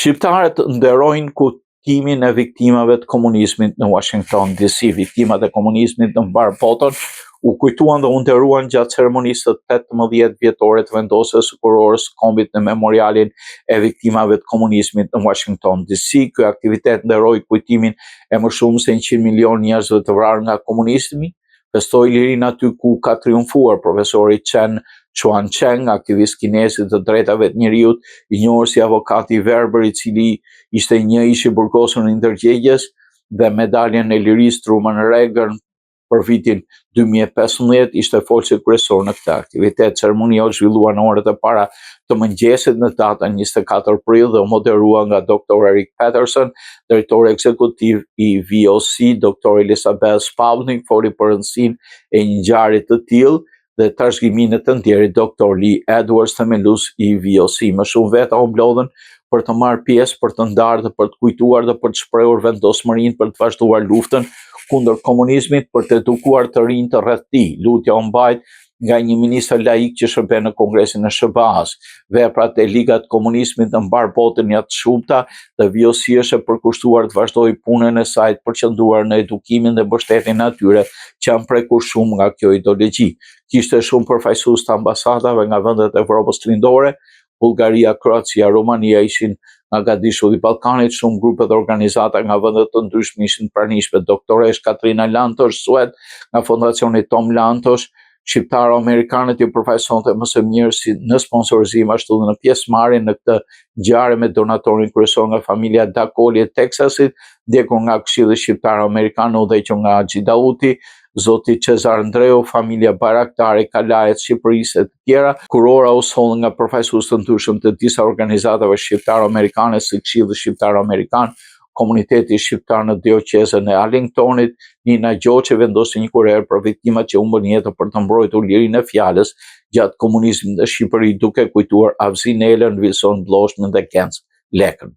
Shqiptarët nderojnë kujtimin e viktimave të komunizmit në Washington DC. Viktimat e komunizmit në mbar botën u kujtuan dhe u nderuan gjatë ceremonisë së 18 vjetore të vendosjes së kurorës së kombit në memorialin e viktimave të komunizmit në Washington DC. Ky aktivitet nderoi kujtimin e më shumë se 100 milion njerëzve të vrarë nga komunizmi. Festoi lirinë aty ku ka triumfuar profesori Chen Chuan-Cheng, aktivist kinez i të drejtave të njerëzit, i njohur si avokati i verbër, i cili ishte një ish i burgosur në ndërgjegjes, dhe medaljen e lirisë Truman Reagan për vitin 2015 ishte folsi kryesor në këtë aktivitet. Ceremonia u zhvillua në orët e para të mëngjesit në datën 24 prill dhe u moderua nga Dr. Eric Peterson, drejtori ekzekutiv i VOC. Dr. Elizabeth Spalding foli për rëndësinë e një ngjarje të tillë dhe trashëgiminë të ndjerit Dr. Lee Edwards, themelues i VOC. Më shumë veta u mblodhen për të marrë pjesë, për të ndarë dhe për të kujtuar dhe për të shprehur vendosmërinë për të vazhduar luftën kundër komunizmit, për të edukuar të rinj të rreth tij. Lutja u mbajt nga një ministër laik që shërben në Kongresin e SBA-s. Veprat e ligat komunizmit në mbar botën janë të shumta dhe VOC është e përkushtuar të vazhdojë punën e saj të përqendruar në edukimin dhe mbështetjen e atyre që janë prekur shumë nga kjo ideologji. Kishte shumë përfaqësues të ambasadave nga vendet e Evropës Lindore. Bullgaria, Kroacia, Romania ishin nga gadishulli i Ballkanit, shumë grupe dhe organizata nga vende të ndryshme ishin pranishme. Doktoresh Katrina Lantosh, Sued, nga fondacioni Tom Lantosh, shqiptaro-amerikanët i përfaqësonte më së miri si në sponsorizim ashtu dhe në pjesëmarrje në këtë ngjarje me donatorin kryesor nga familja Dakoli e Teksasit, ndjekur nga Këshilli Shqiptar-Amerikan, udhëhequr nga Haxhi Dauti, zoti Cezar Ndreu, familja Baraktari, Kalajet, Shqipërisë e të tjera. Kurora u soll nga përfaqësues të ndryshëm të disa organizatave shqiptaro-amerikane si Këshilli Shqiptar-Amerikan, Komuniteti Shqiptar në Dioqezën e Arlingtonit. Nina Gjoqi vendosi një kurorë për viktimat që humbën jetën për të mbrojtur lirinë e fjalës gjatë komunizmit në Shqipëri, duke kujtuar Avzin Elën, Wilson Bloshën dhe Kenz Lekën.